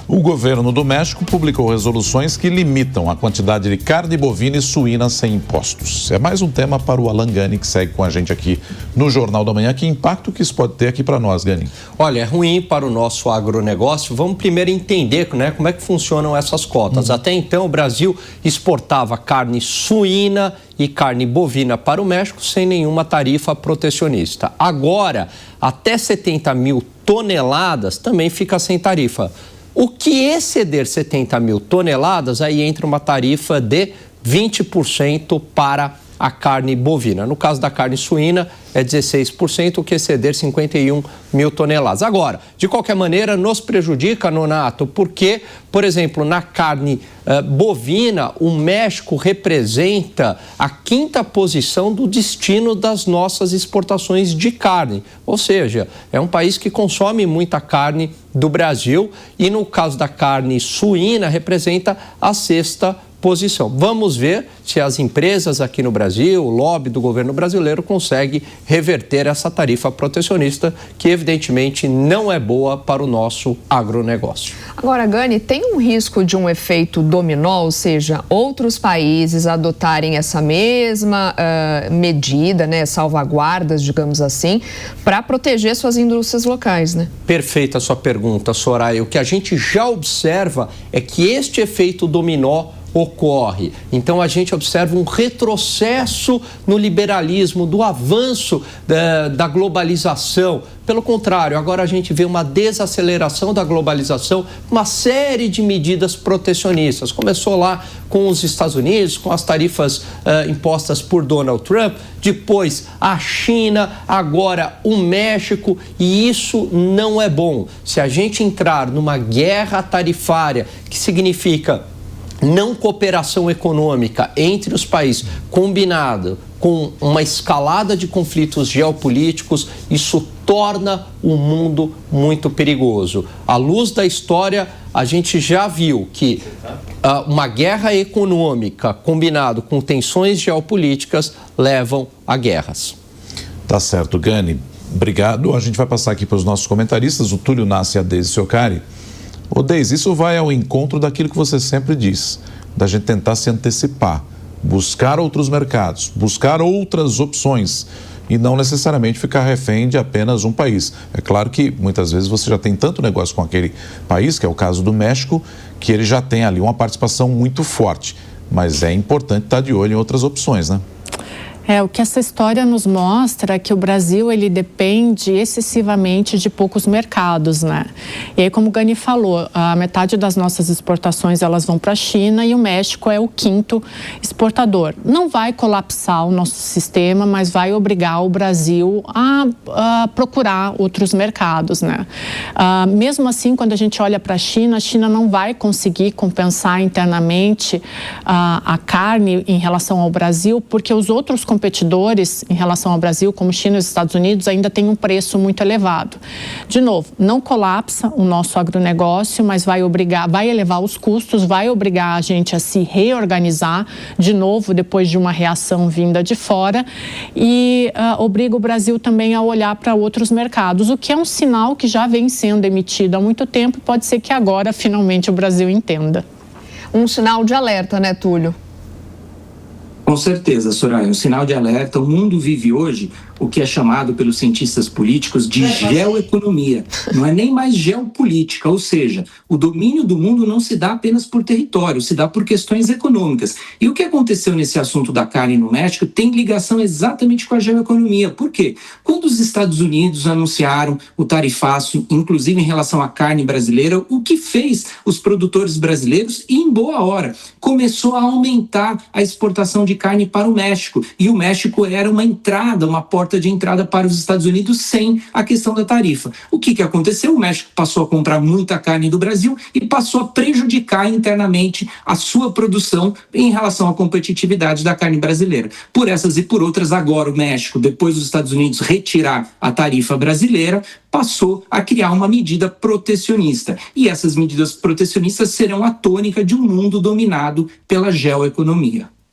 O governo do México publicou resoluções que limitam a quantidade de carne bovina e suína sem impostos. É mais um tema para o Alan Gani, que segue com a gente aqui no Jornal da Manhã. Que impacto que isso pode ter aqui para nós, Gani? Olha, é ruim para o nosso agronegócio. Vamos primeiro entender, né, como é que funcionam essas cotas. Até então, o Brasil exportava carne suína e carne bovina para o México sem nenhuma tarifa protecionista. Agora, até 70 mil toneladas também fica sem tarifa. O que exceder 70 mil toneladas, aí entra uma tarifa de 20% para a carne bovina. No caso da carne suína, é 16%, o que exceder 51 mil toneladas. Agora, de qualquer maneira, nos prejudica, Nonato, porque, por exemplo, na carne bovina, o México representa a 5ª posição do destino das nossas exportações de carne. Ou seja, é um país que consome muita carne do Brasil e, no caso da carne suína, representa a 6ª posição. Vamos ver se as empresas aqui no Brasil, o lobby do governo brasileiro, consegue reverter essa tarifa protecionista, que evidentemente não é boa para o nosso agronegócio. Agora, Gani, tem um risco de um efeito dominó, ou seja, outros países adotarem essa mesma medida, né, salvaguardas, digamos assim, para proteger suas indústrias locais, né? Perfeita a sua pergunta, Soraya. O que a gente já observa é que este efeito dominó ocorre. Então, a gente observa um retrocesso no liberalismo, do avanço da globalização. Pelo contrário, agora a gente vê uma desaceleração da globalização, uma série de medidas protecionistas. Começou lá com os Estados Unidos, com as tarifas impostas por Donald Trump, depois a China, agora o México, e isso não é bom. Se a gente entrar numa guerra tarifária, que significa não cooperação econômica entre os países, combinado com uma escalada de conflitos geopolíticos, isso torna o mundo muito perigoso. À luz da história, a gente já viu que uma guerra econômica combinado com tensões geopolíticas levam a guerras. Tá certo, Gani. Obrigado. A gente vai passar aqui para os nossos comentaristas, o Túlio Nassi e a Deise Ciocari. Ô Deise, isso vai ao encontro daquilo que você sempre diz, da gente tentar se antecipar, buscar outros mercados, buscar outras opções e não necessariamente ficar refém de apenas um país. É claro que muitas vezes você já tem tanto negócio com aquele país, que é o caso do México, que ele já tem ali uma participação muito forte, mas é importante estar de olho em outras opções, né? O que essa história nos mostra é que o Brasil, ele depende excessivamente de poucos mercados, né? E aí, como o Gani falou, a metade das nossas exportações, elas vão para a China e o México é o 5º exportador. Não vai colapsar o nosso sistema, mas vai obrigar o Brasil a procurar outros mercados, né? Mesmo assim, quando a gente olha para a China não vai conseguir compensar internamente a carne em relação ao Brasil, porque os outros competidores em relação ao Brasil, como China e os Estados Unidos, ainda tem um preço muito elevado. De novo, não colapsa o nosso agronegócio, mas vai elevar os custos, vai obrigar a gente a se reorganizar de novo depois de uma reação vinda de fora e obriga o Brasil também a olhar para outros mercados, o que é um sinal que já vem sendo emitido há muito tempo e pode ser que agora finalmente o Brasil entenda. Um sinal de alerta, né, Túlio? Com certeza, Soraya, um sinal de alerta. O mundo vive hoje o que é chamado pelos cientistas políticos de geoeconomia. Não é nem mais geopolítica, ou seja, o domínio do mundo não se dá apenas por território, se dá por questões econômicas. E o que aconteceu nesse assunto da carne no México tem ligação exatamente com a geoeconomia. Por quê? Quando os Estados Unidos anunciaram o tarifaço, inclusive em relação à carne brasileira, o que fez os produtores brasileiros, e em boa hora, começou a aumentar a exportação de carne para o México. E o México era uma entrada, uma porta de entrada para os Estados Unidos sem a questão da tarifa. O que aconteceu? O México passou a comprar muita carne do Brasil e passou a prejudicar internamente a sua produção em relação à competitividade da carne brasileira. Por essas e por outras, agora o México, depois dos Estados Unidos retirar a tarifa brasileira, passou a criar uma medida protecionista. E essas medidas protecionistas serão a tônica de um mundo dominado pela geoeconomia.